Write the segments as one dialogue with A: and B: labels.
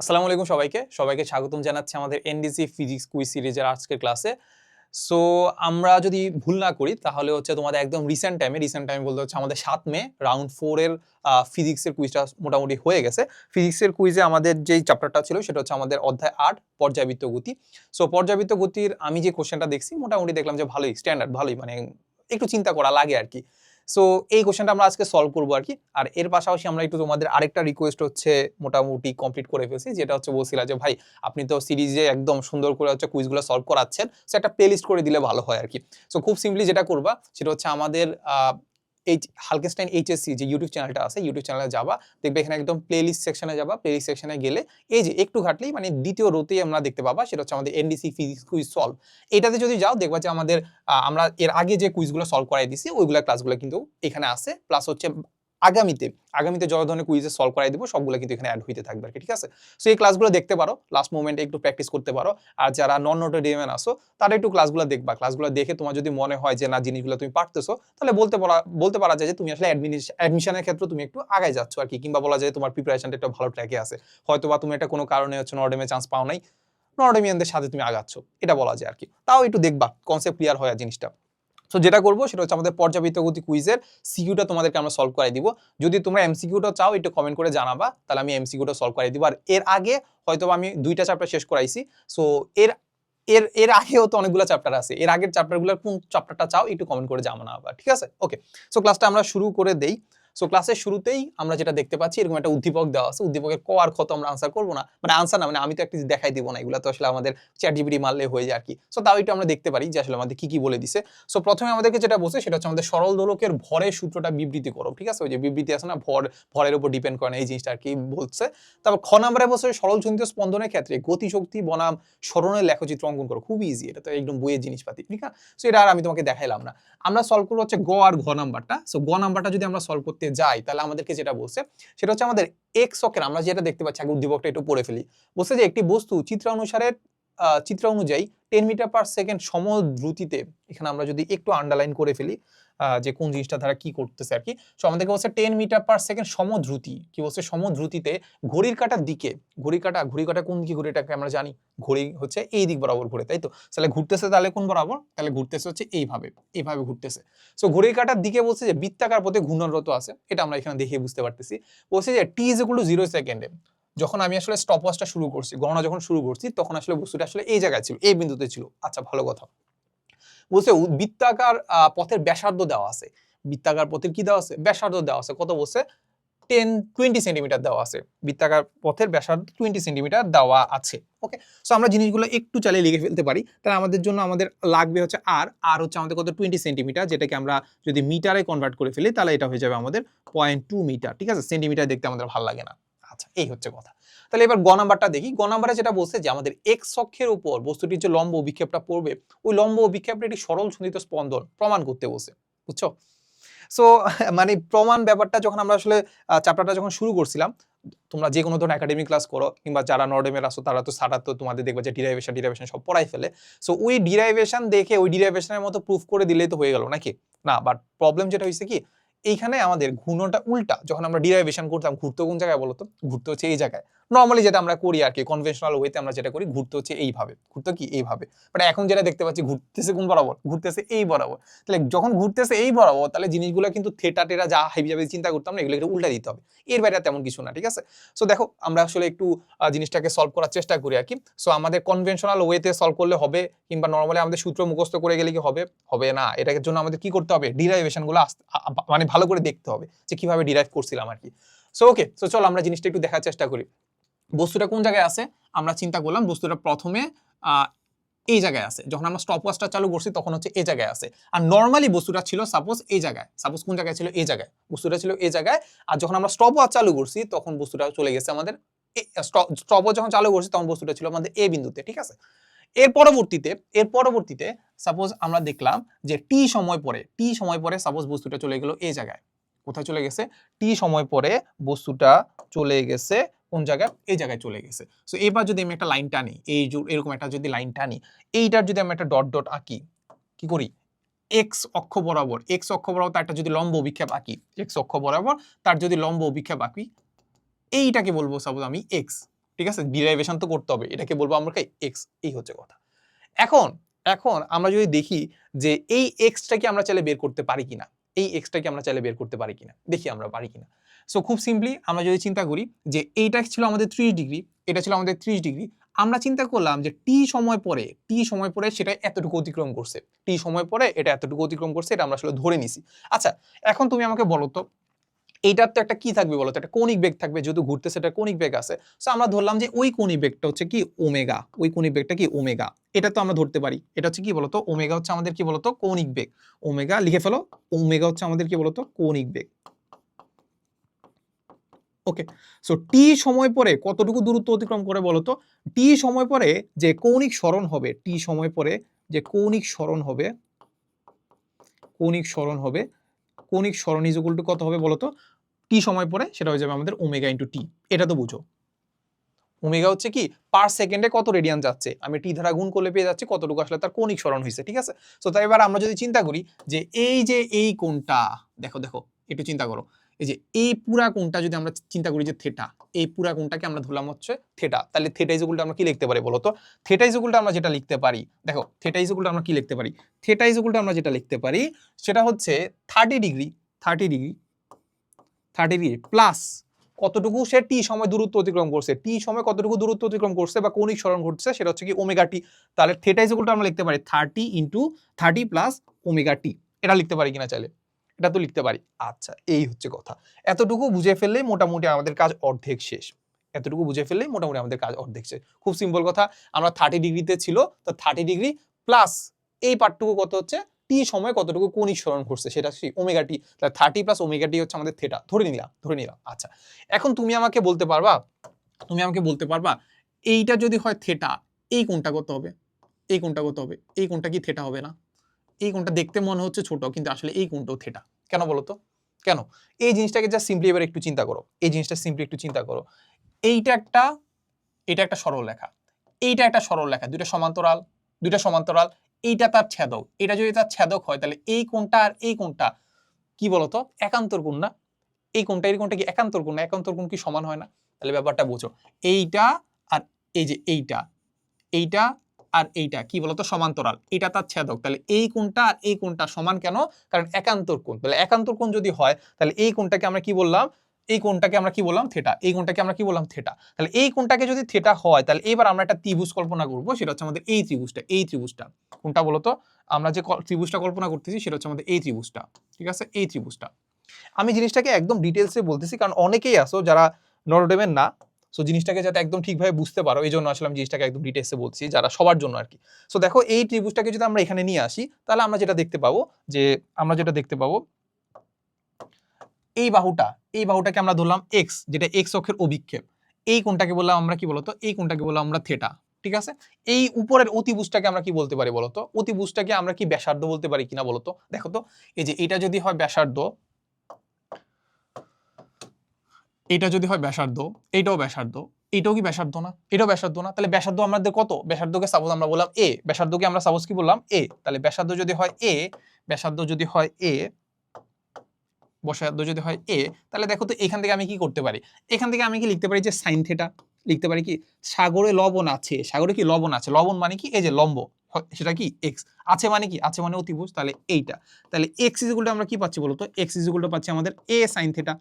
A: আসসালামু আলাইকুম সবাইকে স্বাগতম জানাচ্ছি আমাদের এনডিসি ফিজিক্স কুইজ সিরিজের আজকের ক্লাসে। সো আমরা যদি ভুল না করি তাহলে হচ্ছে তোমাদের একদম রিসেন্ট টাইমে বলতে হচ্ছে আমাদের 7 মে রাউন্ড 4 এর ফিজিক্সের কুইজটা মোটামুটি হয়ে গেছে। ফিজিক্সের কুইজে আমাদের যেই চ্যাপ্টারটা ছিল সেটা হচ্ছে আমাদের অধ্যায় 8 পর্যায়বৃত্ত গতি। সো পর্যায়বৃত্ত গতির আমি যে কোশ্চেনটা দেখছি মোটামুটি দেখলাম যে ভালোই স্ট্যান্ডার্ড, ভালোই মানে একটু চিন্তা করা লাগে আর কি। সো এই কোশ্চেনটা আমরা আজকে সলভ করবো আর কি। আর এর পাশাপাশি আমরা একটু তোমাদের আরেকটা রিকোয়েস্ট হচ্ছে মোটামুটি কমপ্লিট করে ফেলছি, যেটা হচ্ছে বলছিলা যে ভাই আপনি তো সিরিজে একদম সুন্দর করে হচ্ছে কুইজগুলো সলভ করাচ্ছেন, সো একটা প্লেলিস্ট করে দিলে ভালো হয় আর কি। সো খুব সিম্পলি যেটা করবা সেটা হচ্ছে আমাদের এই হালকেনস্টাইন এইচএসসি যে ইউটিউব চ্যানেলটা আছে, ইউটিউব চ্যানেলে যাবা, দেখবে এখানে একদম প্লেলিস্ট সেকশনে যাবা। প্লেলিস্ট সেকশনে গেলে এই যে একটু ঘাটলেই মানে দ্বিতীয় রোতেই আমরা দেখতে পাবা, সেটা হচ্ছে আমাদের এনডিসি ফিজিক্স কুইজ সলভ। এটাতে যদি যাও দেখবা যে আমাদের আমরা এর আগে যে কুইজগুলো সলভ করাই দিছি ওইগুলা ক্লাসগুলো কিন্তু এখানে আছে, প্লাস হচ্ছে আগামীতে যত ধরনের কুইজে সলভ করাই দিব সবগুলো কিন্তু এখানে অ্যাড হইতে থাকবে আর কি, ঠিক আছে। সো এই ক্লাসগুলো দেখতে পারো, লাস্ট মোমেন্টে একটু প্র্যাকটিস করতে পারো। আর যারা নন নোটেডিয়ামেন আসো তারা একটু ক্লাসগুলো দেখবা, ক্লাসগুলো দেখে তোমার যদি মনে হয় যে না জিনিসগুলো তুমি পারতেছো, তাহলে বলতে পারা যায় যে তুমি আসলে অ্যাডমিশনের ক্ষেত্রে তুমি একটু আগায় যাচ্ছ আর কি, কিংবা বলা যায় তোমার প্রিপারেশনটা একটা ভালো ট্র্যাকে আছে। হয়তো বা তুমি একটা কোনো কারণে হচ্ছে নর্ডেমে চান্স পাও নাই, নর্ডেমিয়ানদের সাথে তুমি আগাচ্ছ, এটা বলা যায় আর কি। তাও একটু দেখবা কনসেপ্ট ক্লিয়ার হয় জিনিসটা। সো যেটা করবো সেটা হচ্ছে আমাদের পর্যাবৃত্ত গতি কুইজের সিকিউটা তোমাদেরকে আমরা সলভ করাই দিব। যদি তোমরা এমসিকিউটা চাও একটু কমেন্ট করে জানাবা, তাহলে আমি এমসিকিউটা সলভ করাই দিব। আর এর আগে হয়তো আমি 2টা চ্যাপ্টার শেষ করাইছি। সো এর এর এর আগেও তো অনেকগুলো চ্যাপ্টার আছে, এর আগের চ্যাপ্টারগুলোর কোন চ্যাপ্টারটা চাও একটু কমেন্ট করে জানাবা, ঠিক আছে? ওকে, সো ক্লাসটা আমরা শুরু করে দেই। সো ক্লাসের শুরুতেই আমরা যেটা দেখতে পাচ্ছি, এরকম একটা উদ্দীপক দেওয়া আছে। উদ্দীপকের ক আর খ তো আমরা আনসার করবো না, মানে আনসার না, মানে আমি তো একটা দেখাই দিব না, এগুলো তো আসলে আমাদের চ্যাট জিপিটি মারলে হয়ে যায় আর কি। সো তাও একটু আমরা দেখতে পারি যে আসলে আমাদের কি কি বলে দিছে। সো প্রথমে আমাদেরকে যেটা বলছে সেটা হচ্ছে আমাদের সরল দোলকের ভরের সূত্রটা বিবৃতি করো, ঠিক আছে? ওই যে বিবৃতি আছে না, ভরের উপর ডিপেন্ড করে না, এই জিনিসটা আর কি বলছে। তারপর খ নম্বরে বলছে সরল চন্দ্র স্পন্দনের ক্ষেত্রে গতিশক্তি বনাম সরণের লেখচিত্র অঙ্কন করো। খুবই ইজি, এটা তো একদম বইয়ের জিনিসপাতি, ঠিক আছে? সো এটা আর আমি তোমাকে দেখাইলাম না। আমরা সলভ করবো হচ্ছে গ আর ঘ নাম্বারটা। সো গ নাম্বারটা যদি আমরা সলভ করতে যাই তাহলে আমাদেরকে যেটা বলছে সেটা হচ্ছে আমাদের এক্স অক্ষের, আমরা যেটা দেখতে পাচ্ছি আগে উদ্দীপকটা একটু পড়ে ফেলি। বলছে যে একটি বস্তু চিত্র অনুযায়ী 10 মিটার পার সেকেন্ড সমদ্রুতিতে, এখানে আমরা যদি একটু আন্ডারলাইন করে ফেলি যে কোন জিনিসটা তারা কি করতেছে আর কি। সো আমাদেরকে বলছে 10 মিটার পার সেকেন্ড সমদ্রুতি, কি বলছে সমদ্রুতিতে ঘড়ির কাঁটার দিকে, ঘড়ি কাঁটা কোন দিকে ঘুরে, এটাকে আমরা জানি ঘড়ি হচ্ছে এই দিক বরাবর ঘুরে, তাই তো? তাহলে ঘুরতেছে, তাহলে কোন বরাবর? তাহলে ঘুরতেছে হচ্ছে এইভাবে ঘুরতেছে। সো ঘড়ির কাঁটার দিকে বলছে যে বৃত্তাকার পথে ঘূর্ণনরত আছে, এটা আমরা এখানে দেখে বুঝতে পারতেছি। বলছে যে টি ইজ ইকুয়াল টু 0 সেকেন্ডে, যখন আমি আসলে স্টপ ওয়াচটা শুরু করছি, গণনা যখন শুরু করছি, তখন আসলে বস্তুটা আসলে এই জায়গায় ছিল, এই বিন্দুতে ছিল। আচ্ছা, ভালো কথা। বলছে বৃত্তাকার পথের ব্যাসার্ধ দেওয়া আছে। বৃত্তাকার পথের কি দেওয়া আছে? ব্যাসার্ধ দেওয়া আছে। কত বলছে? 20 সেন্টিমিটার দেওয়া আছে। বৃত্তাকার পথের ব্যাসার্ধ 20 সেন্টিমিটার দেওয়া আছে। ওকে, সো আমরা জিনিসগুলো একটু চালিয়ে লিখে ফেলতে পারি। তাহলে আমাদের জন্য আমাদের লাগবে হচ্ছে আর হচ্ছে আমাদের কত? 20 সেন্টিমিটার, যেটাকে আমরা যদি মিটারে কনভার্ট করে ফেলি তাহলে এটা হয়ে যাবে আমাদের 0.2 মিটার, ঠিক আছে? সেন্টিমিটার দেখতে আমাদের ভালো লাগে না। আচ্ছা, এই হচ্ছে কথা। তাহলে এবার গ নাম্বারটা দেখি। গ নাম্বারে যেটা বলছে যে আমাদের এক্স অক্ষের উপর বস্তুটির যে লম্ব বিক্ষেপটা পড়বে, ওই লম্ব বিক্ষেপের একটি সরল সন্ধিত স্পন্দন প্রমাণ করতে বলছে। বুঝছো? সো মানে প্রমাণ ব্যাপারটা যখন আমরা আসলে চ্যাপ্টারটা যখন শুরু করছিলাম, তোমরা যে কোনো ধরনের একাডেমিক ক্লাস করো কিংবা যারা নর্ডেমের আসো তারা তো তোমাদের দেখবে যে ডিরাইভেশন সব পড়াই ফেলে। সো ওই ডিরাইভেশন দেখে ওই ডিরাইভেশনের মতো প্রুফ করে দিলেই তো হয়ে গেল নাকি? না, বাট প্রবলেম যেটা হয়েছে কি, এইখানে আমাদের ঘূর্ণনটা উল্টা। যখন আমরা ডিরাইভেশন করতাম, ঘুরতে কোন জায়গায় বলতো? ঘুরতে হচ্ছে এই জায়গায়। নর্মালি যেটা আমরা করি আর কি, কনভেনশনাল ওয়েতে আমরা যেটা করি, ঘুরতে হচ্ছে এইভাবে, ঘুরতে কি এইভাবে। বাট এখন যেটা দেখতে পাচ্ছি ঘুরতেছে কোন বরাবর? ঘুরতেছে এই বরাবর। তাহলে যখন ঘুরতেছে এই বরাবর, তাহলে জিনিসগুলো কিন্তু থেটা টেরা যা হাইবি যাবে চিন্তা করতাম না, এগুলো একটু উল্টা দিতে হবে। এর বাইরে তেমন কিছু না, ঠিক আছে? সো দেখো আমরা আসলে একটু জিনিসটাকে সলভ করার চেষ্টা করি আর কি। সো আমাদের কনভেনশনাল ওয়েতে সলভ করলে হবে, কিংবা নর্মালি আমাদের সূত্র মুখস্থ করে গেলে কি হবে? হবে না। এটার জন্য আমাদের কি করতে হবে? ডিরাইভেশনগুলো মানে ভালো করে দেখতে হবে যে কিভাবে ডিরাইভ করছিলাম আর কি। সো ওকে, সো চলো আমরা জিনিসটা একটু দেখার চেষ্টা করি। বস্তুটা কোন জায়গায় আছে? আমরা চিন্তা করলাম বস্তুটা প্রথমে এই জায়গায় আছে। যখন আমরা স্টপ ওয়াচটা চালু করছি তখন হচ্ছে এই জায়গায় আছে। আর নরমালি বস্তুটা ছিল সাপোজ এই জায়গায়। সাপোজ কোন জায়গায় ছিল? এই জায়গায়। বস্তুটা ছিল এই জায়গায়। আর যখন আমরা স্টপ ওয়াচ চালু করছি তখন বস্তুটা চলে গেছে আমাদের স্টপ ওয়াচ যখন চালু করছি তখন বস্তুটা ছিল আমাদের এ বিন্দুতে, ঠিক আছে? এর পরবর্তীতে সাপোজ আমরা দেখলাম যে টি সময় পরে সাপোজ বস্তুটা চলে গেল এই জায়গায়। কোথায় চলে গেছে? টি সময় পরে বস্তুটা চলে গেছে কোন জায়গায়? এই জায়গায় চলে গেছে। সো এবার যদি আমি একটা লাইন টানি, এরকম একটা যদি লাইন টানি, এইটার যদি আমি একটা ডট ডট আঁকি, কি করি? এক্স অক্ষ বরাবর তার একটা যদি লম্ব অভিক্ষেপ আঁকি, এক্স অক্ষ বরাবর তার যদি লম্ব অভিক্ষেপ আঁকি, এইটাকে বলবো সাপোজ আমি এক্স। ঠিক আছে, ডিরাইভেশন তো করতে হবে, এটাকে বলবো আমরা এক্স। এই হচ্ছে কথা। এখন এখন আমরা যদি দেখি যে এই এক্সটা কি আমরা চাইলে বের করতে পারি কিনা, এই এক্সটা কি আমরা চাইলে বের করতে পারি কিনা, দেখি আমরা পারি কিনা। সো খুব সিম্পলি আমরা যদি চিন্তা করি যে এইটা ছিল আমাদের 30 ডিগ্রি, এটা ছিল আমাদের 30 ডিগ্রি, আমরা চিন্তা করলাম যে টি সময় পরে সেটা এতটুকু অতিক্রম করছে, টি সময় পরে এটা এতটুকু অতিক্রম করছে, এটা আমরা আসলে ধরে নিছি। আচ্ছা, এখন তুমি আমাকে বলো তো এইটার তো একটা কি থাকবে বলো তো, একটা কৌণিক বেগ থাকবে, যেহেতু ঘুরতেছে এটা কৌণিক বেগ আছে। সো আমরা ধরলাম যে ওই কৌণিক বেগটা হচ্ছে কি ওমেগা, ওই কৌণিক বেগটা কি ওমেগা, এটা তো আমরা ধরতে পারি। এটা হচ্ছে কি বলতো, ওমেগা হচ্ছে আমাদের কি বলতো কৌণিক বেগ, ওমেগা লিখে ফেলো, ওমেগা হচ্ছে আমাদের কি বলতো কৌণিক বেগ। ওকে, সো টি সময় পরে কতটুকু দূরত্ব অতিক্রম করে বলতো, টি সময় পরে যে কৌণিক সরণ হবে, টি সময় পরে যে কৌণিক সরণ হবে, কৌণিক সরণ হবে, কৌণিক সরণ ইজ ইকুয়াল টু কত হবে বলতো, টি সময় পরে সেটা হয়ে যাবে আমাদের ওমেগা ইন্টু টি। এটা তো বুঝো, ওমেগা হচ্ছে কি পার সেকেন্ডে কত রেডিয়ান যাচ্ছে, আমি টি দ্বারা গুণ করলে পেয়ে যাচ্ছি কতটুকু আসলে তার কৌণিক সরণ হয়েছে। ঠিক আছে, সো তাই এবার আমরা যদি চিন্তা করি যে এই কোণটা, দেখো দেখো একটু চিন্তা করো, এই যে এই পুরা কোণটা যদি আমরা চিন্তা করি যে থেটা, এই পুরা কোণটাকে আমরা ধরলাম হচ্ছে থেটা, তাহলে থেটা ইজ ইকুয়াল টু আমরা কি লিখতে পারি বলো তো, থেটা ইজ ইকুয়াল টু আমরা যেটা লিখতে পারি, দেখো থেটা ইজ ইকুয়াল টু আমরা কি লিখতে পারি, থেটা ইজ ইকুয়াল টু আমরা যেটা লিখতে পারি সেটা হচ্ছে 30 ডিগ্রি, 30 ডিগ্রি, 30 ডিগ্রি প্লাস কতটুকু সে টি সময় দূরত্ব অতিক্রম করছে, টি সময় কতটুকু দূরত্ব অতিক্রম করছে বা কৌণিক সরণ ঘটছে সেটা হচ্ছে কি ওমেগা টি। তাহলে থেটা ইজ ইকুয়াল টু আমরা লিখতে পারি 30 ইনটু 30 প্লাস ওমেগা টি। এটা লিখতে পারি কিনা চাইলে, এটা তো লিখতে পারি। আচ্ছা, এই হচ্ছে কথা। এতটুকু বুঝে ফেললেই মোটামুটি আমাদের কাজ অর্ধেক শেষ, এতটুকু বুঝে ফেললেই মোটামুটি আমাদের কাজ অর্ধেক শেষ। খুব সিম্পল কথা, আমরা 30 ডিগ্রিতে ছিল, তো 30 ডিগ্রি প্লাস এই পার্টটুকু কত হচ্ছে টি সময় কতটুকু কৌণিক সরণ ঘটছে সেটা কি ওমেগা টি, তাহলে 30 প্লাস ওমেগা টি হচ্ছে আমাদের থেটা, ধরে নিলাম। আচ্ছা, এখন তুমি আমাকে বলতে পারবা এইটা যদি হয় থেটা, এই কোণটা কত হবে, এই কোণটা কত হবে, এই কোণটা কি থেটা হবে না? এই কোণটা দেখতে মনে হচ্ছে ছোট, কিন্তু আসলে এই কোণটাও থেটা। কেন বলো তো, কেন? এই জিনিসটাকে জাস্ট সিম্পলি এবার একটু চিন্তা করো, এই জিনিসটা সিম্পলি একটু চিন্তা করো। এইটা একটা, এটা একটা সরল রেখা, এইটা একটা সরল রেখা, দুইটা সমান্তরাল, এইটা তার ছেদক, এটা যদি তার ছেদক হয় তাহলে এই কোণটা আর এই কোণটা কি বলতো একান্তর কোণ না? এই কোণটা এই কোণটা কি একান্তর কোণ না? একান্তর কোণ কি সমান হয় না? তাহলে ব্যাপারটা বুঝো, এইটা আর এই যে এইটা আর এইটা কি বলতো সমান্তরাল, এটা তার ছেদক, তাহলে এই কোণটা আর এই কোণটা সমান কেন? কারণ একান্তর কোণ। তাহলে একান্তর কোণ যদি হয় তাহলে এই কোণটাকে আমরা কি বললাম, এই কোণটাকে আমরা কি বললাম থেটা, এই কোণটাকে আমরা কি বললাম থেটা। তাহলে এই কোণটাকে যদি থেটা হয় তাহলে এবার আমরা একটা ত্রিভুজ কল্পনা করব, সেটা হচ্ছে আমাদের এই ত্রিভুজটা কোনটা বলতো, আমরা যে ত্রিভুজটা কল্পনা করতেছি সেটা হচ্ছে আমাদের এই ত্রিভুজটা। ঠিক আছে, এই ত্রিভুজটা আমি জিনিসটাকে একদম ডিটেলসে বলতেছি কারণ অনেকেই আসো যারা নরডেমের না, সো জিনিসটাকে যাতে একদম ঠিকভাবে বুঝতে পারো এই জন্য আসলে আমি জিনিসটাকে একদম ডিটেলসে বলছি, যারা সবার জন্য আর কি। সো দেখো এই ত্রিভুজটাকে যদি আমরা এখানে নিয়ে আসি তাহলে আমরা যেটা দেখতে পাবো এই বাহুটাকে আমরা ধরলাম এক্স, যেটা এক্স অক্ষের অভিক্ষেপ। এই কোণটাকে বললাম আমরা কি বলতো, এই কোণটাকে বললাম আমরা থেটা। ঠিক আছে, এই উপরের অতিভুজটাকে আমরা কি বলতে পারি বলতো, অতিভুজটাকে আমরা কি ব্যাসার্ধ বলতে পারি কিনা বলতো। দেখো তো, এই যে এটা যদি হয় ব্যাসার্ধ, এটা যদি হয় ব্যাসার্ধ, এইটাও ব্যাসার্ধ, এইটাও কি ব্যাসার্ধ না? এটাও ব্যাসার্ধ না? তাহলে ব্যাসার্ধ আমাদের কত? ব্যাসার্ধকে সাপোজ আমরা বললাম এ, ব্যাসার্ধকে আমরা সাপোজ কি বললাম এ। তাহলে ব্যাসার্ধ যদি হয় এ, তাহলে দেখো তো এখান থেকে আমি কি করতে পারি, এখান থেকে আমি কি লিখতে পারি যে সাইন থেটা, লিখতে পারি কি সাগরে লবণ আছে, সাগরে কি লবণ আছে, লবণ মানে কি এই যে লম্ব, সেটা কি এক্স আছে মানে কি আছে মানে অতিভুজ, তাহলে এইটা, তাহলে এক্স ইজ ইকুয়াল টু আমরা কি পাচ্ছি বলতো, এক্স ইজ ইকুয়াল টু পাচ্ছি আমাদের এ সাইন থেটা।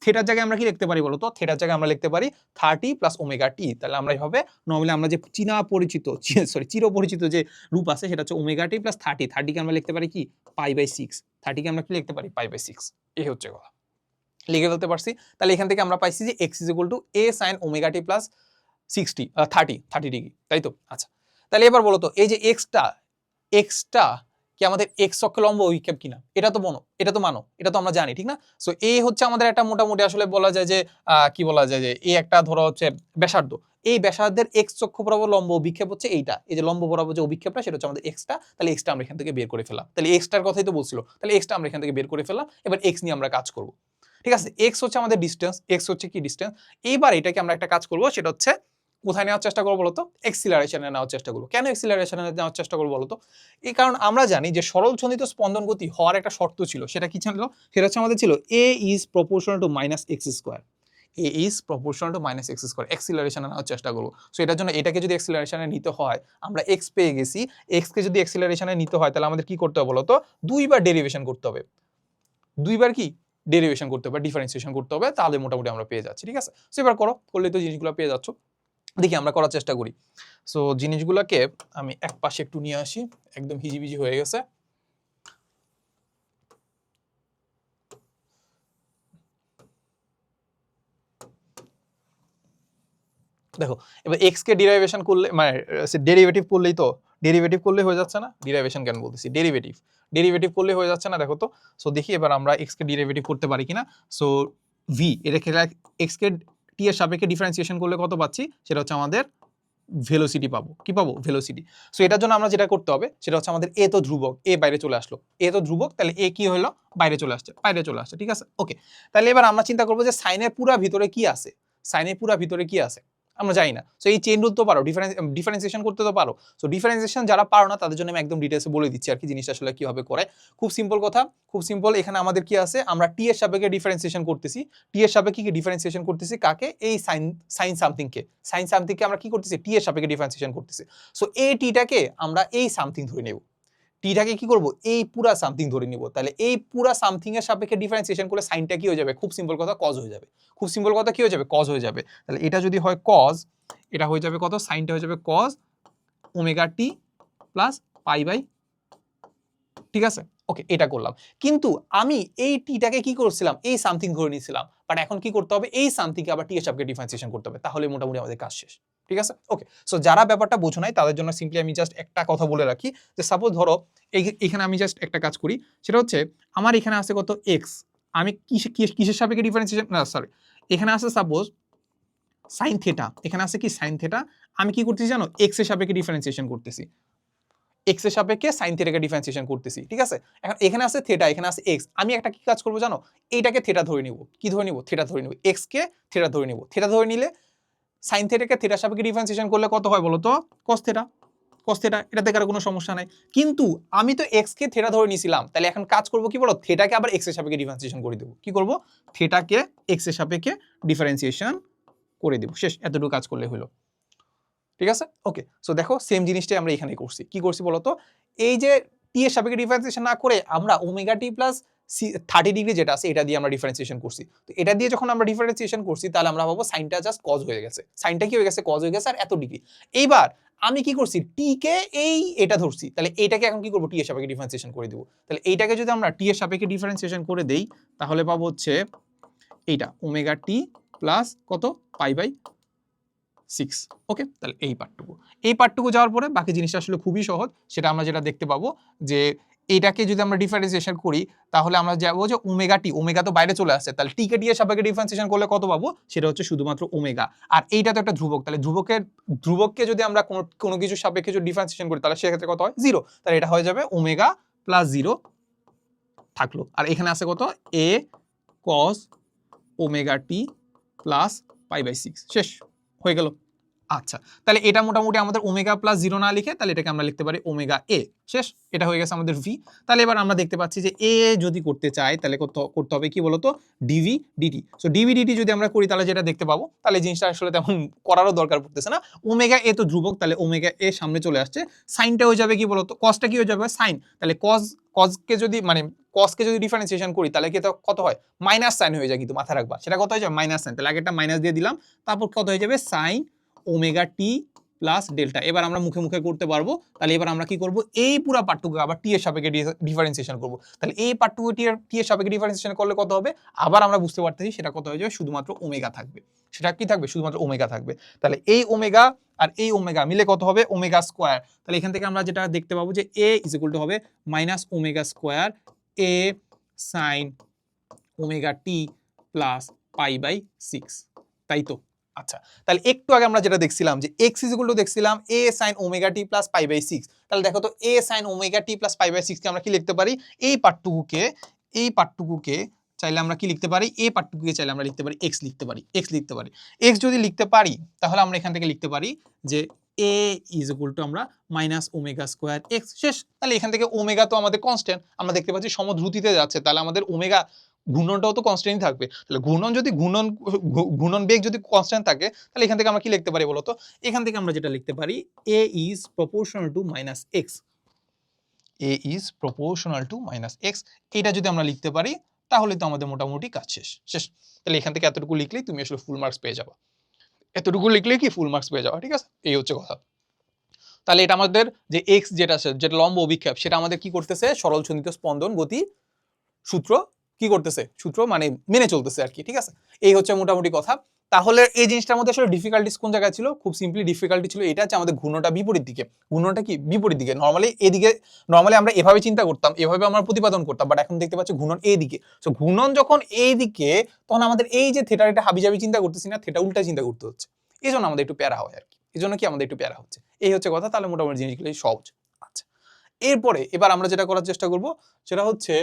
A: থেটার জায়গায় আমরা কি লিখতে পারি বলতো, থেটার জায়গায় আমরা লিখতে পারি 30 প্লাস ওমেগা টি। তাহলে আমরা এইভাবে নরমালি আমরা যে চিরপরিচিত যে রূপ আছে সেটা হচ্ছে ওমেগা টি প্লাস 30, 30 কে আমরা লিখতে পারি কি π/6, 30 কে আমরা কি লিখতে পারি π/6। এই হচ্ছে কথা, লিখে ফেলতে পারছি। তাহলে এখান থেকে আমরা পাইছি যে x is equal two a sin omega t plus 30 degree, তাই তো? আচ্ছা, তাহলে এবার বলো তো এই যে এক্সটা কি আমাদের এক্স অক্ষ লম্ব অভিক্ষেপ কিনা, এটা তো মানো, এটা তো আমরা জানি, ঠিক না? সো এ হচ্ছে আমাদের একটা মোটামুটি আসলে বলা যায় যে কি বলা যায় যে এই একটা ধরো হচ্ছে ব্যাসার্ধ, এই ব্যাসার্ধের এক্স অক্ষ বরাবর লম্ব অভিক্ষেপ হচ্ছে এইটা, এই যে লম্ব বরাবর যে অভিক্ষেপটা সেটা হচ্ছে আমাদের এক্সটা। তাহলে এক্সটা আমরা এখান থেকে বের করে ফেললাম, তাহলে এক্সটার কথাই তো বলছিল, তাহলে এক্সটা আমরা এখান থেকে বের করে ফেললাম। এবার এক্স নিয়ে আমরা কাজ করব, ঠিক আছে? এক্স হচ্ছে আমাদের ডিসটেন্স, এক্স হচ্ছে কি ডিসটেন্স। এইবার এটাকে আমরা একটা কাজ করব, সেটা হচ্ছে কোথায় নেওয়ার চেষ্টা করবো বলতো, এক্সিলারেশনে নেওয়ার চেষ্টা করবো। কেন এক্সিলারেশনে নেওয়ার চেষ্টা করবো বলতো, এই কারণ আমরা জানি যে সরল ছন্দিত স্পন্দন গতি হওয়ার একটা শর্ত ছিল, সেটা কি ছিল, সেটা হচ্ছে আমাদের ছিল a is proportional to minus x square. A is proportional to minus x square, অ্যাক্সিলারেশনে নেওয়ার চেষ্টা করবো। সো এটার জন্য এটাকে যদি অ্যাক্সিলারেশনে নিতে হয়, আমরা এক্স পেয়ে গেছি, এক্সকে যদি অ্যাক্সিলারেশনে নিতে হয় তাহলে আমাদের কি করতে হবে বলতো, দুইবার ডেরিভেশন করতে হবে, দুইবার কি ডেরিভেশন করতে হবে, ডিফারেন্সিয়েশন করতে হবে, তাহলে মোটামুটি আমরা পেয়ে যাচ্ছি। ঠিক আছে, সো এবার করো, করলে তো জিনিসগুলো পেয়ে যাচ্ছ। দেখি আমরা করার চেষ্টা করি। সো জিনিসগুলোকে আমি এক পাশে একটু নিয়ে আসি, একদম হিজিবিজি হয়ে গেছে। দেখো এবার এক্স কে ডিরাইভেশন করলে মানে ডেরিভেটিভ করলেই তো, ডেরিভেটিভ করলে হয়ে যাচ্ছে না, ডিরাইভেশন কেন বলতেছি, ডেরিভেটিভ, ডেরিভেটিভ করলে হয়ে যাচ্ছে না, দেখো তো। সো দেখি এবার আমরা এক্স কে ডেরিভেটিভ করতে পারি কিনা। সো ভি এটা খেলা এক্স কে টি এর সাপেক্ষে ডিফারেন্সিয়েশন করলে কত পাচ্ছি, সেটা হচ্ছে আমাদের ভেলোসিটি পাবো। কি পাবো, ভেলোসিটি। সো এটার জন্য আমরা যেটা করতে হবে সেটা হচ্ছে আমাদের এ তো ধ্রুবক, এ বাইরে চলে আসলো, এ তো ধ্রুবক, তাহলে এ কি হলো, বাইরে চলে আসছে, বাইরে চলে আসছে। ঠিক আছে, ওকে। তাহলে এবার আমরা চিন্তা করবো যে সাইনের পুরা ভিতরে কি আছে, সাইনের পুরা ভিতরে কি আছে আমরা জানি না। সো এই চেইন রুল তো পারো, ডিফারেন্সিয়েশন করতে তো পারো। সো ডিফারেন্সিয়েশন যারা পারো না তাদের জন্য আমি একদম ডিটেলসে বলে দিচ্ছি আর কি জিনিসটা আসলে কিভাবে করে। খুব সিম্পল কথা, খুব সিম্পল। এখানে আমাদের কি আছে, আমরা টি এর সাপেক্ষে ডিফারেন্সিয়েশন করতেছি, টি এর সাপেক্ষে কি ডিফারেন্সিয়েশন করতেছি, কাকে, এই সাইন সামথিংকে, সাইন সামথিংকে আমরা কি করতেছি, টি এর সাপেক্ষে ডিফারেন্সিয়েশন করতেছি। সো এই টিটাকে আমরা এই সামথিং ধরে নেব, টিটাকে কি করব, এই পুরা সামথিং ধরে নিব। তাহলে এই পুরা সামথিং এর সাপেক্ষে ডিফারেন্সিয়েশন করলে সাইনটা কি হয়ে যাবে, খুব সিম্পল কথা কজ হয়ে যাবে, খুব সিম্পল কথা কি হয়ে যাবে, কজ হয়ে যাবে। তাহলে এটা যদি হয় কজ, এটা হয়ে যাবে কত, সাইনটা হয়ে যাবে cause omega T plus pi by, ঠিক আছে, ওকে। এটা করলাম, কিন্তু আমি এই টিটাকে কি করছিলাম, এই সামথিং ধরে নিয়েছিলাম, বাট এখন কি করতে হবে, এই সামথিংকে আবার টি এর সাপেক্ষে ডিফারেন্সিয়েশন করতে হবে, তাহলে মোটামুটি আমাদের কাজ শেষ। ঠিক আছে, ওকে। সো যারা ব্যাপারটা বোঝো নাই তাদের জন্য সিম্পলি আমি জাস্ট একটা কথা বলে রাখি, যে সাপোজ ধরো এখানে আমি জাস্ট একটা কাজ করি, সেটা হচ্ছে আমার এখানে আছে কত এক্স, আমি কিসের সাপেক্ষে ডিফারেন্সিয়েশন, না সরি, এখানে আছে সাপোজ সাইন থেটা, এখানে আছে কি সাইন থেটা, আমি কি করতেছি জানো, এক্স এর সাপেক্ষে ডিফারেন্সিয়েশন করতেছি, এক্স এর সাপেক্ষে সাইন থিটাকে ডিফারেন্সিয়েশন করতেছি। ঠিক আছে, এখন এখানে আছে থিটা, এখানে আছে এক্স, আমি একটা কি কাজ করব জানো, এইটাকে থিটা ধরে নিব, কি ধরে নিব, থিটা ধরে নিব, এক্স কে থিটা ধরে নিব, থিটা ধরে নিলে সাইন থিটাকে থিটার সাপেক্ষে ডিফারেন্সিয়েশন করলে কত হয় বলো তো, কস থিটা, কস থিটা, এটাতে কারো কোনো সমস্যা নাই। কিন্তু আমি তো এক্স কে থিটা ধরে নিয়েছিলাম, তাহলে এখন কাজ করব কি বলো, থিটাকে আবার এক্স এর সাপেক্ষে ডিফারেন্সিয়েশন করে দেব, কি করব, থিটাকে এক্স এর সাপেক্ষে ডিফারেন্সিয়েশন করে দেব, শেষ, এতটুকু কাজ করলে হলো। ঠিক আছে, ওকে। সো দেখো সেম জিনিসটাই আমরা এখানে করছি, কি করছি বলতো, এই যে টি এর সাপেক্ষে ডিফারেন্সিয়েশন না করে আমরা ওমেগা টি প্লাস 30 ডিগ্রি যেটা আছে এটা দিয়ে আমরা ডিফারেন্সিয়েশন করছি। তো এটা দিয়ে যখন আমরা ডিফারেন্সিয়েশন করছি তাহলে আমরা ভাবো সাইনটা জাস্ট কজ হয়ে গেছে, সাইনটা কি হয়ে গেছে, কজ হয়ে গেছে, আর এত ডিগ্রি। এইবার আমি কি করছি, টি কে এটা ধরছি, তাহলে এইটাকে এখন কি করবো, টি এর সাপেক্ষে ডিফারেন্সিয়েশন করে দিব। তাহলে এইটাকে যদি আমরা টি এর সাপেক্ষে ডিফারেন্সিয়েশন করে দেই তাহলে পাবো হচ্ছে এইটা ওমেগা টি প্লাস কত পাই বাই 6। ওকে, তাহলে এই পার্টটুকু যাওয়ার পরে বাকি জিনিসটা আসলে খুবই সহজ, সেটা আমরা যেটা দেখতে পাবো যে এইটাকে যদি আমরা ডিফারেন্সিয়েশন করি তাহলে আমরা যাবো যে ওমেগা টি, ওমেগা তো বাইরে চলে আসছে, তাহলে টি কে টি এর সাপেক্ষে ডিফারেন্সিয়েশন করলে কত পাবো, সেটা হচ্ছে শুধুমাত্র ওমেগা। আর এইটা তো একটা ধ্রুবক, তাহলে ধ্রুবককে যদি আমরা কোনো কিছু সাপেক্ষে যদি ডিফারেন্সিয়েশন করি তাহলে সেক্ষেত্রে কত হয়, 0, তাহলে এটা হয়ে যাবে ওমেগা প্লাস 0 থাকলো। আর এখানে আছে কত, a cos omega T plus pi by 6, শেষ হয়ে গেল। আচ্ছা, তাহলে এটা মোটামুটি আমাদের ওমেগা প্লাস 0 না লিখে তাহলে এটাকে আমরা লিখতে পারি ওমেগা এ, শেষ, এটা হয়ে গেছে আমাদের ভি। তাহলে এবার আমরা দেখতে পাচ্ছি যে এ যদি করতে চাই তাহলে করতে হবে কি বলতো, DV DT. So DV DT যদি আমরা করি তাহলে যেটা দেখতে পাবো, তাহলে জিনিসটা আসলে তেমন করারও দরকার পড়তেছে না, ওমেগা এ তো ধ্রুবক, তাহলে ওমেগা এ সামনে চলে আসছে, সাইনটা হয়ে যাবে কি বলতো, কসটা কি হয়ে যাবে সাইন, তাহলে কজকে যদি মানে কসকে যদি ডিফারেন্সিয়েশন করি তাহলে কি কত হয়, মাইনাস সাইন হয়ে যায়, কিন্তু মাথায় রাখবা সেটা কত হয়ে যাবে, মাইনাস সাইন, তাহলে আগে একটা মাইনাস দিয়ে দিলাম, তারপর কত হয়ে যাবে সাইন ওমেগা টি প্লাস ডেল্টা। এবার আমরা মুখে মুখে করতে পারবো, তাহলে এবার আমরা কি করব, এই পুরো পার্টটুকু আবার টি এর সাপেক্ষে ডিফারেন্সিয়েশন করব, তাহলে এই পার্টটুকু টি এর সাপেক্ষে ডিফারেন্সিয়েশন করলে কত হবে, আবার আমরা বুঝতে পারতেছি সেটা কত হয়ে যাবে, শুধুমাত্র ওমেগা থাকবে, সেটা কি থাকবে, শুধুমাত্র ওমেগা থাকবে। তাহলে এই ওমেগা আর এই ওমেগা মিলে কত হবে, ওমেগা স্কোয়ার। তাহলে এখান থেকে আমরা যেটা দেখতে পাবো যে এ ইজ ইকুয়াল টু হবে minus omega square A sine omega T plus pi by 6, তাই তো। আচ্ছা, তাহলে একটু আগে আমরা যেটা দেখছিলাম যে x ইজ ইকুয়াল টু দেখছিলাম a sin omega t plus pi by 6, তাহলে দেখো তো a sin omega t plus pi by 6 কে আমরা কি লিখতে পারি, এই পার্টটুকুকে চাইলে আমরা কি লিখতে পারি, এই পার্টটুকুকে চাইলে আমরা লিখতে পারি x লিখতে পারি, x যদি লিখতে পারি তাহলে আমরা এখান থেকে লিখতে পারি যে a ইজ ইকুয়াল টু আমরা মাইনাস ওমেগা স্কোয়ার x, শেষ। তাহলে এখান থেকে ওমেগা তো আমাদের কনস্ট্যান্ট, আমরা দেখতে পাচ্ছি সমধ্রুতিতে যাচ্ছে, তাহলে আমাদের ওমেগা ঘূর্ণনটাও তো কনস্ট্যান্টই থাকবে। তাহলে ঘূর্ণন যদি ঘূর্ণন বেগ যদি কনস্ট্যান্ট থাকে তাহলে এখান থেকে আমরা কি লিখতে পারি বলতো? এখান থেকে আমরা যেটা লিখতে পারি a is proportional to minus x, a is proportional to minus x, এটা যদি আমরা লিখতে পারি তাহলে তো আমাদের মোটামুটি কাজ শেষ। তাহলে এখান থেকে এতটুকু লিখলেই তুমি আসলে ফুল মার্কস পেয়ে যাবে, এতটুকু লিখলেই কি ফুল মার্কস পেয়ে যাবে, ঠিক আছে? এই হচ্ছে কথা। তাহলে এটা আমাদের যে এক্স যেটা আছে, যেটা লম্ব অভিক্ষেপ, সেটা আমাদের কি করতেছে? সরল ছন্দিত স্পন্দন গতি সূত্র কি করতেছে? সূত্র মানে মেনে চলতেছে আর কি, ঠিক আছে? এই হচ্ছে মোটামুটি কথা। তাহলে এই জিনিসটার মধ্যে আসলে ডিফিকাল্টিস কোন জায়গায় ছিল? খুব সিম্পলি ডিফিকাল্টি ছিল এটা যে আমাদের ঘূর্ণনটা বিপরীত দিকে। ঘূর্ণনটা কি বিপরীত দিকে? নর্মালি আমরা এভাবে চিন্তা করতাম, এভাবে আমরা প্রতিপাদন করতাম, বাট এখন দেখতে পাচ্ছি ঘূর্ণন এই দিকে। সো ঘূর্ণন যখন এই দিকে, তখন আমাদের এই যে থিটার এটা হাবিজাবি চিন্তা করতেছি না, থিটা উল্টা চিন্তা করতে হচ্ছে। এই জন্য আমাদের একটু প্যারা হয় আর কি, এই জন্য কি আমাদের একটু প্যারা হচ্ছে। এই হচ্ছে কথা। তাহলে মোটামুটি জিনিসগুলো সহজ। আচ্ছা, এরপরে এবার আমরা যেটা করার চেষ্টা করব সেটা হচ্ছে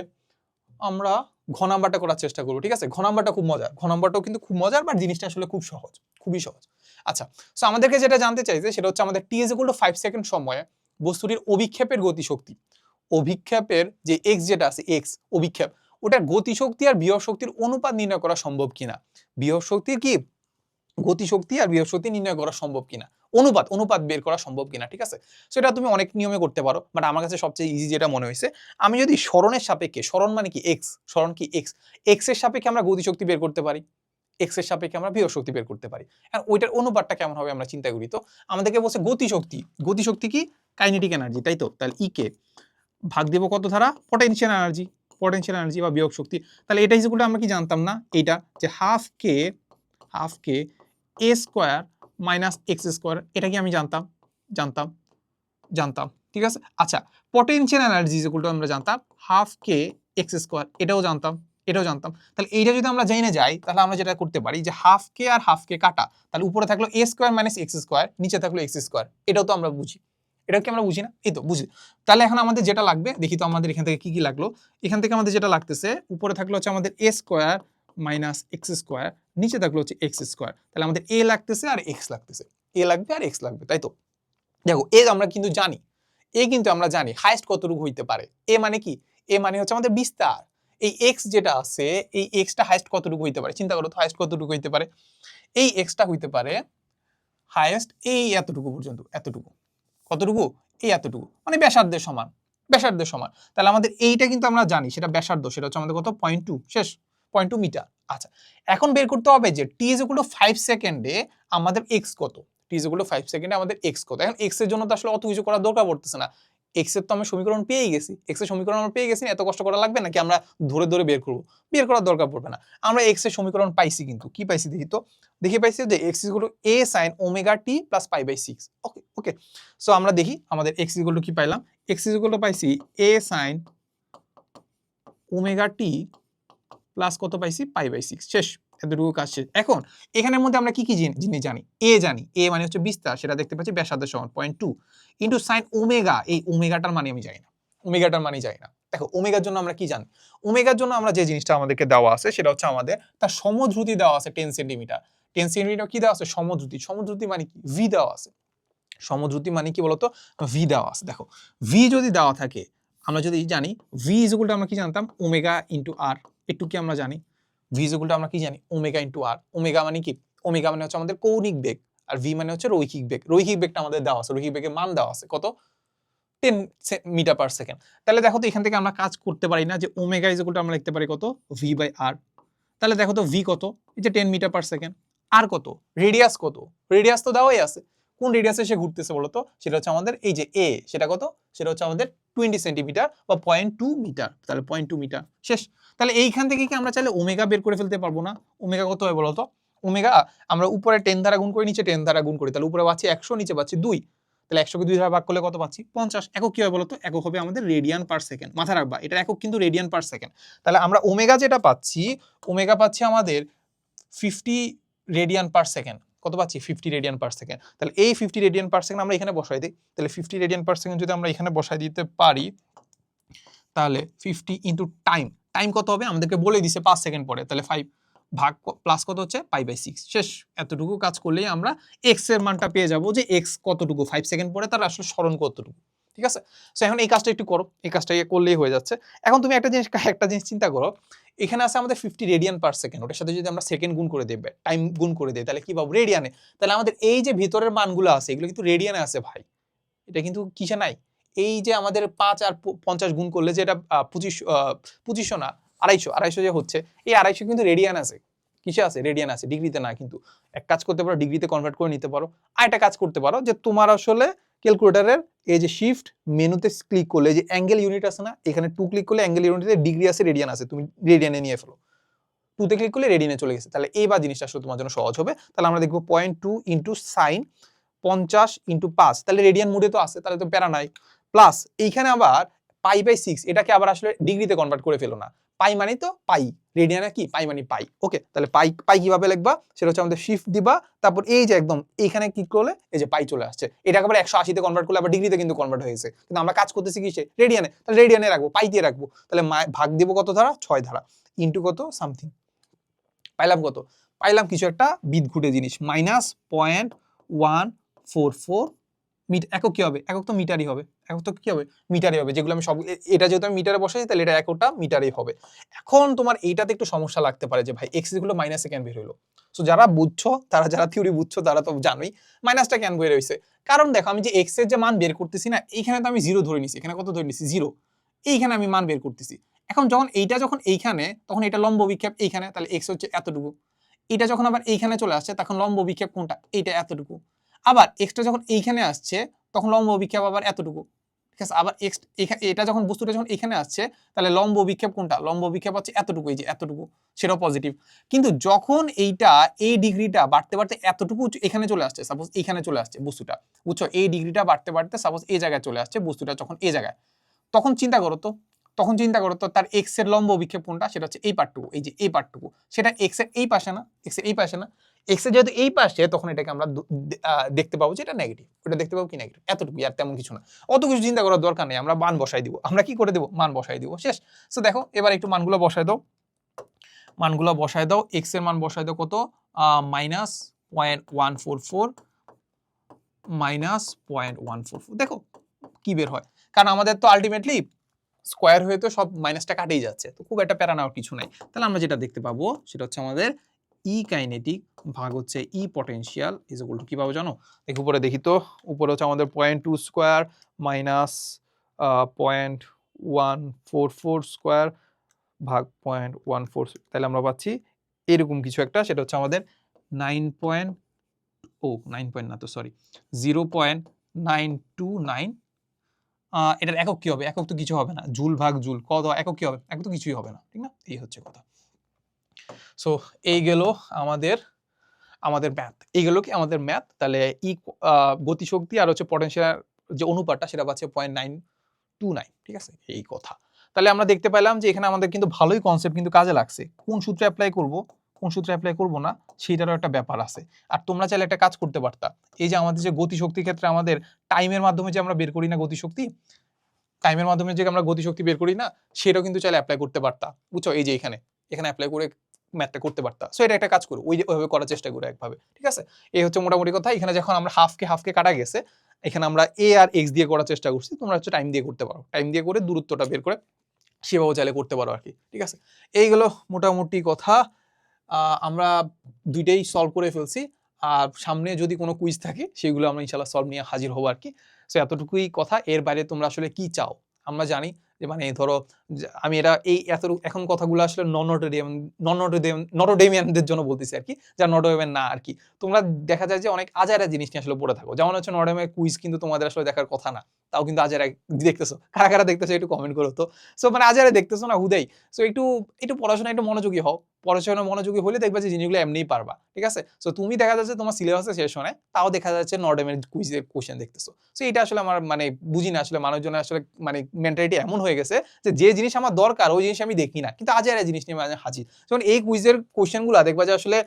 A: আমরা ঘ নাম্বারটা করার চেষ্টা করবো, ঠিক আছে? ঘ নাম্বারটা খুব মজার, ঘ নাম্বারটাও কিন্তু খুব মজার, বাট জিনিসটা আসলে খুব সহজ, খুবই সহজ। আচ্ছা, সো আমাদেরকে যেটা জানতে চাইছে সেটা হচ্ছে আমাদের t = 5 সেকেন্ড সময়ে বস্তুটির অভিক্ষেপের গতিশক্তি, অভিক্ষেপের যে x যেটা আছে x অভিক্ষেপ, ওটার গতিশক্তি আর বিভব শক্তির অনুপাত নির্ণয় করা সম্ভব কিনা, বিভব শক্তির কি গতিশক্তি আর বিভব শক্তি নির্ণয় করা সম্ভব কিনা, অনুপাত বের করা সম্ভব কিনা, ঠিক আছে? সো এটা তুমি অনেক নিয়মে করতে পারো, বাট আমার কাছে সবচেয়ে ইজি যেটা মনে হয়েছে, আমি যদি সরণের সাপেক্ষে, সরণ মানে কি এক্স, সরণ কি এক্স, এক্স এর সাপেক্ষে আমরা গতিশক্তি বের করতে পারি, এক্স এর সাপেক্ষে আমরা বিভব শক্তি বের করতে পারি। আর ওইটার অনুপাতটা কেমন হবে আমরা চিন্তা করি তো। আমাদেরকে বলছে গতিশক্তি, গতিশক্তি কি কাইনেটিক এনার্জি, তাই তো? তাহলে ই কে ভাগ দেব কত ধারা? পটেনশিয়াল এনার্জি বা বিভব শক্তি। তাহলে এটা হিসেবে আমরা কি জানতাম না এইটা, যে half K a square minus x square, এটা কি আমি জানতাম, ঠিক আছে? আচ্ছা, পটেনশিয়াল এনার্জি ইকুয়াল টু আমরা জানতাম হাফ কে এক্স স্কয়ার, এটাও জানতাম। তাহলে এইটা যদি আমরা জেনে যাই তাহলে আমরা যেটা করতে পারি যে হাফ কে আর হাফ কে কাটা, তাহলে উপরে থাকলো a square minus x square, নিচে থাকলো এক্স স্কয়ার, এটাও তো আমরা বুঝি, এটা কি আমরা বুঝি না? এই তো বুঝি। তাহলে এখন আমাদের যেটা লাগবে দেখি তো আমাদের এখান থেকে কি কি লাগলো। এখান থেকে আমাদের যেটা লাগতেছে, উপরে থাকলো হচ্ছে আমাদের a square minus x square, নিচে থাকলো হচ্ছে এক্স স্কয়ার। তাহলে আমাদের a লাগতেছে আর x লাগতেছে, a লাগবে আর x লাগবে, তাই তো? দেখো a আমরা কিন্তু জানি, আমরা জানি হাইয়েস্ট কতটুকু হইতে পারে। a মানে কি? a মানে হচ্ছে আমাদের বিস্তার। এই x যেটা আছে, এই x টা হাইয়েস্ট কতটুকু হইতে পারে? চিন্তা করো তো, হাইয়েস্ট কতটুকু হইতে পারে? এই x টা হইতে পারে হাইয়েস্ট এই এতটুকু পর্যন্ত, এতটুকু। কতটুকু? এই এতটুকু, মানে ব্যাসার্ধের সমান, তাহলে আমাদের এইটা কিন্তু আমরা জানি, সেটা ব্যাসার্ধ, সেটা হচ্ছে আমাদের কত? 0.2, শেষ, 0.2 মিটার। আচ্ছা, এখন বের করতে হবে যে t = 5 সেকেন্ডে আমাদের x কত, t = 5 সেকেন্ডে আমাদের x কত। এখন x এর জন্য তো আসলে অত কিছু করার দরকার পড়তেছে না, x এর তো আমরা সমীকরণ পেয়েই গেছি, x এর সমীকরণ আমরা পেয়ে গেছি, এত কষ্ট করা লাগবে নাকি আমরা ধরে বের করব? বের করার দরকার পড়বে না। আমরা x এর সমীকরণ পাইছি, কিন্তু কি পাইছি দেখি তো, পাইছি যে x = a sin ωt + π/6। Okay, so আমরা দেখি আমাদের x = কি পাইলাম, x = পাইছি a sin ωt প্লাস কত পাইছি? π/6, শেষ, এতটুকু কাজ শেষ। এখন এখানের মধ্যে আমরা কি কি জিনিস জানি? a জানি, a মানে হচ্ছে বিস্তার, সেটা দেখতে পাচ্ছি ব্যাসার্ধের সমান 0.2 ইনটু sin ওমেগা, এই ওমেগাটার মানে আমি জানি না, দেখো ওমেগার জন্য আমরা কি জানি? ওমেগার জন্য আমরা যে জিনিসটা আমাদেরকে দেওয়া আছে সেটা হচ্ছে আমাদের তার সমদ্রুতি দেওয়া আছে 10 সেন্টিমিটার। 10 সেন্টিমিটার কি দেওয়া আছে? সমদ্রুতি মানে কি? v দেওয়া আছে। সমদ্রুতি মানে কি বলতো? v দেওয়া আছে। দেখো v যদি দেওয়া থাকে, আমরা যদি জানি v = আমরা কি জানতাম? ওমেগা ইনটু r, একটু কি আমরা জানি v = আমরা কি জানি? Omega into r। ওমেগা মানে কি? ওমেগা মানে হচ্ছে আমাদের কৌণিক বেগ, আর v মানে হচ্ছে রৈখিক বেগ। রৈখিক বেগটা আমাদের দেওয়া আছে, রৈখিক বেগের মান দেওয়া আছে কত? 10 মিটার পার সেকেন্ড। তাহলে দেখো তো এখান থেকে আমরা কাজ করতে পারি না যে ওমেগা = আমরা লিখতে পারি কত? v/r। তাহলে দেখো তো v কত? এই যে 10 মিটার পার সেকেন্ড। আর কত? রেডিয়াস কত? রেডিয়াস তো দেওয়াই আছে। কোন রেডিয়াসে সে ঘুরতেছে বলতো? সেটা হচ্ছে আমাদের এই যে a, সেটা কত? সেটা হচ্ছে আমাদের 20 সেন্টিমিটার বা 0.2 মিটার। তাহলে 0.2 মিটার, শেষ। তাহলে এইখান থেকে কি আমরা চাইলে ওমেগা বের করে ফেলতে পারবো না? ওমেগা কত হয় বলতো? ওমেগা আমরা উপরে 10 দ্বারা গুণ করি, নিচে 10 দ্বারা গুণ করি, তাহলে উপরে পাচ্ছি 100, নিচে পাচ্ছি 2। তাহলে 100 কে 2 দ্বারা ভাগ করলে কত পাচ্ছি? 50। একক কি হয় বলতো? একক হবে আমাদের রেডিয়ান পার সেকেন্ড। মাথায় রাখবা, এটা একক কিন্তু রেডিয়ান পার সেকেন্ড। তাহলে আমরা ওমেগা যেটা পাচ্ছি, ওমেগা পাচ্ছি আমাদের 50 রেডিয়ান পার সেকেন্ড। কত পাচ্ছি? 50 রেডিয়ান পার সেকেন্ড। তাহলে এই 50 রেডিয়ান পার সেকেন্ড আমরা এখানে বসাই দিই। তাহলে 50 রেডিয়ান পার সেকেন্ড যদি আমরা এখানে বসাই দিতে পারি, তাহলে 50 ইনটু টাইম কত হবে? আমাদেরকে বলে দিছে 5 সেকেন্ড পরে। তাহলে 5 ভাগ প্লাস কত হচ্ছে? π/6, শেষ। এতটুকু কাজ করলেই আমরা x এর মানটা পেয়ে যাব, যে x কতটুকু 5 সেকেন্ড পরে তার আসলে সরণ কতটুকু। ঠিক আছে? সো এখন এই কাজটা একটু করো, এই কাজটা করলেই হয়ে যাচ্ছে। এখন তুমি একটা জিনিস চিন্তা করো, এখানে আছে আমাদের 50 রেডিয়ান পার সেকেন্ড, ওটার সাথে যদি আমরা সেকেন্ড গুণ করে দেব, টাইম গুণ করে দেই, তাহলে কি পাবো? রেডিয়ানে। তাহলে আমাদের এই যে ভিতরের মানগুলো আছে এগুলো কিন্তু রেডিয়ানে আছে ভাই, এটা কিন্তু কিসে নাই? এই যে আমাদের 5 আর 50 গুণ করলে যেটা 2500 না 250 যে হচ্ছে, এই 250 কিন্তু রেডিয়ান আছে। কিসে আছে? রেডিয়ান আছে, ডিগ্রিতে না। কিন্তু এক কাজ করতে পারো, ডিগ্রিতে কনভার্ট করে নিতে পারো। আর একটা কাজ করতে পারো যে তোমার আসলে ক্যালকুলেটরের এই যে শিফট মেনুতে ক্লিক করলে যে অ্যাঙ্গেল ইউনিট আছে না, এখানে 2 ক্লিক করলে অ্যাঙ্গেল ইউনিটে ডিগ্রি আছে, রেডিয়ান আছে, তুমি রেডিয়ানে নিয়ে ফেলো। 2 তে ক্লিক করলে রেডিয়ানে চলে গেছে। তাহলে এইবার জিনিসটা আসলে তোমার জন্য সহজ হবে। তাহলে আমরা দেখবো 0.2 ইনটু সাইন 50 ইনটু 5, তাহলে রেডিয়ান মোডে তো আছে, তাহলে তো প্যারা নাই। প্লাস এইখানে আবার π/6, এটাকে আবার আসলে ডিগ্রিতে কনভার্ট করে ফেলো না। পাই মানে তো পাই, রেডিয়ানে কি পাই মানে পাই। ওকে, তাহলে পাই পাই কিভাবে লিখবা? সেটা হচ্ছে আমাদের শিফট দিবা, তারপর এই যে একদম এইখানে ক্লিক করলে এই যে পাই চলে আসছে। এটাকে আবার 180 তে কনভার্ট করলে আবার ডিগ্রিতে কিন্তু কনভার্ট হয়েছে, কিন্তু আমরা কাজ করতেছি কিসে? রেডিয়ানে। তাহলে রেডিয়ানে রাখবো, পাই দিয়ে রাখবো। তাহলে ভাগ দিব কত ধারা? 6 ধারা, ইনটু কত সামথিং, পাইলাম কত? পাইলাম কিছু একটা বিদঘুটে জিনিস, -0.144 একক কি হবে? একক তো মিটারই হবে। একক তো কি হবে? মিটারই হবে। যেগুলো আমি সব এটা যেহেতু আমি মিটারে বসাই, তাহলে এটা এককটা মিটারেই হবে। এখন তোমার এইটাতে একটু সমস্যা লাগতে পারে যে ভাই এক্স গুলো মাইনাসে কেন বের হইলো? সো যারা বুঝছো, যারা থিওরি বুঝছো তারা তো জানোই মাইনাসটা কেন বের হইছে। কারণ দেখো আমি যে এক্স এর যে মান বের করতেছি না, এইখানে তো আমি 0 ধরে নিছি। এখানে কত ধরে নিছি? 0। এইখানে আমি মান বের করতেছি। এখন যখন এইখানে, তখন এটা লম্ব বিক্ষেপ এইখানে, তাহলে এক্স হচ্ছে এতটুকু। এটা যখন আবার এইখানে চলে আসছে, তখন লম্ব বিক্ষেপ কোনটা? এইটা এতটুকু। আবার এক্সটা যখন এইখানে আসছে, তখন লম্ব বিক্ষেপ আবার এতটুকু। ঠিক আছে? আবার এক্স এটা যখন বস্তুটা যখন এখানে আসছে, তাহলে লম্ব বিক্ষেপ কোনটা? লম্ব বিক্ষেপ হচ্ছে এতটুকু, এই যে এতটুকু, সেটাও পজিটিভ। কিন্তু যখন এইটা এই ডিগ্রিটা বাড়তে বাড়তে এতটুকু এখানে চলে আসছে, সাপোজ এইখানে চলে আসছে বস্তুটা, বুঝছো? এই ডিগ্রিটা বাড়তে বাড়তে সাপোজ এই জায়গায় চলে আসছে বস্তুটা, যখন এই জায়গায়, তখন চিন্তা করো তো তার এক্স এর লম্ব বিক্ষেপ কোনটা? সেটা হচ্ছে এই পার্টটুকু, এই যে এই পার্টটুকু। সেটা এক্স এর এই পাশে না, এক্স এর এই পাশে না। এক্স এর যেহেতু এই পাশে, তখন এটাকে আমরা দেখতে পাবো যে এটা নেগেটিভ। ওটা দেখতে পাবো কি নেগেটিভ, এতটুকু, আর তেমন কিছু না। অত কিছু চিন্তা করার দরকার নেই, আমরা মান বসাই দিব। আমরা কি করে দেবো? মান বসাই দিব, শেষ। সো দেখো এবার একটু মানগুলো বসাই দাও, মানগুলো বসাই দাও। এক্স এর মান বসাই দাও কত? -0.144 -0.144। দেখো কি বের হয়, কারণ আমাদের তো আলটিমেটলি স্কোয়ার হয়ে তো সব মাইনাসটা কাটেই যাচ্ছে, তো খুব একটা প্যারা নেওয়ার কিছু নাই। তাহলে আমরা যেটা দেখতে পাবো সেটা হচ্ছে আমাদের ই কাইনেটিক ভাগ হচ্ছে ই পটেনশিয়াল ইজ ইকুয়াল টু কি পাবো জানো? দেখো উপরে দেখি তো, উপরে হচ্ছে আমাদের 0.2 স্কোয়ার মাইনাস 0.144 স্কোয়ার ভাগ 0.14, তাহলে আমরা পাচ্ছি এরকম কিছু একটা। সেটা হচ্ছে আমাদের 9 না তো সরি 0.929। এটার একক কি হবে? একক তো কিছু হবে না, জুল ভাগ জুল, কত একক কি হবে? একক তো কিছুই হবে না, ঠিক না? এই হচ্ছে কথা। সো এই গেল আমাদের ম্যাথ, এই গেল কি আমাদের ম্যাথ। তাহলে গতিশক্তি আর হচ্ছে পটেনশিয়াল যে অনুপাতটা, সেটা পাচ্ছে 0.929, ঠিক আছে? এই কথা। তাহলে আমরা দেখতে পেলাম যে এখানে আমাদের কিন্তু ভালোই কনসেপ্ট কিন্তু কাজে লাগছে। কোন সূত্রে অ্যাপ্লাই করব, কোন সূত্রে অ্যাপ্লাই করব না, সেটারও একটা ব্যাপার আছে। আর তোমরা চাইলে একটা কাজ করতে পারতা, এই যে আমাদের যে গতিশক্তির ক্ষেত্রে আমাদের টাইমের মাধ্যমে যে আমরা বের করি না গতিশক্তি, টাইমের মাধ্যমে যে আমরা গতিশক্তি বের করি না, সেটাও কিন্তু চাইলে অ্যাপ্লাই করতে পারতা, বুঝছো? এই যে এখানে অ্যাপ্লাই করে ম্যাথটা করতে পারতা। সো এটা একটা কাজ করো, ওইভাবে করার চেষ্টা করো একভাবে, ঠিক আছে? এই হচ্ছে মোটামুটি কথা। এখানে যখন আমরা হাফকে কাটা গেছে, এখানে আমরা এ আর এক্স দিয়ে করার চেষ্টা করছি, তোমরা হচ্ছে টাইম দিয়ে করতে পারো, টাইম দিয়ে করে দূরত্বটা বের করে সেভাবে চাইলে করতে পারো আর কি, ঠিক আছে? এইগুলো মোটামুটি কথা। আমরা দুইটাই সলভ করে ফেলছি, আর সামনে যদি কোনো কুইজ থাকে সেগুলো আমরা ইনশাল্লাহ সলভ নিয়ে হাজির হবো আর কি। সো এতটুকুই কথা। এর বাইরে তোমরা আসলে কি চাও? আমরা জানি যে মানে ধরো আমি এটা এখন কথাগুলো আসলে নটোডেমিয়ানদের জন্য বলতেছি আর কি, যারা নটোডেমিয়ান না আর কি। তোমরা দেখা যায় যে অনেক আজাইরা জিনিস নিয়ে আসলে পড়ে থাকো, যেমন হচ্ছে নটোডেমিয়ান কুইজ কিন্তু তোমাদের আসলে দেখার কথা না, তাও কিন্তু আজাইরা দেখতেছো। কারা কারা দেখতেছো একটু কমেন্ট করো তো। সো মানে আজাইরা দেখতেছো না হুদাই। সো একটু পড়াশোনা একটু মনোযোগী হও, পড়াশোনা মনোযোগী হলে দেখবা যে জিনিসগুলো এমনিই পারবা, ঠিক আছে? সো তুমি দেখা যাচ্ছে তোমার সিলেবাসে শেষ হয়, তাও দেখা যাচ্ছে নর্ডেমের কুইজের কোশ্চেন দেখতেছো। সো এটা আসলে আমার মানে বুঝি না, আসলে মানুষজনের আসলে মানে মেন্টালিটি এমন হয়ে গেছে যে জিনিস আমার দরকার ওই জিনিস আমি দেখি না, কিন্তু আজ আর জিনিস নিয়ে হাজির। যেমন এই কুইজের কোশ্চেনগুলো দেখবা যে আসলে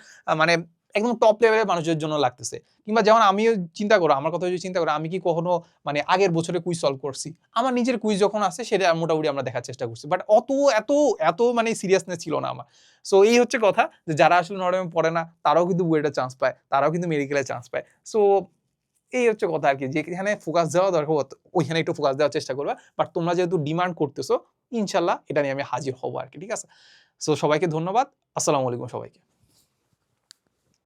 A: মানে একদম টপ লেভেলের মানুষের জন্য লাগতেছে। কিংবা যেমন আমিও চিন্তা করো, আমার কথা যদি চিন্তা করো, আমি কি কখনো মানে আগের বছরে কুইজ সলভ করছি? আমার নিজের কুইজ যখন আসে সেটা মোটামুটি আমরা দেখার চেষ্টা করছি, বাট এত এত মানে সিরিয়াসনেস ছিল না আমার। সো এই হচ্ছে কথা, যে যারা আসলে নর্ডেমে পড়ে না তারাও কিন্তু বুয়েটে চান্স পায়, তারাও কিন্তু মেডিকেলে চান্স পায়। সো এই হচ্ছে কথা আর কি, যেখানে ফোকাস দেওয়া দরকার ওইখানে একটু ফোকাস দেওয়ার চেষ্টা করবে, বাট তোমরা যেহেতু ডিমান্ড করতেছো ইনশাল্লাহ এটা নিয়ে আমি হাজির হবো আর কি, ঠিক আছে। সো সবাইকে ধন্যবাদ, আসসালামু আলাইকুম সবাইকে।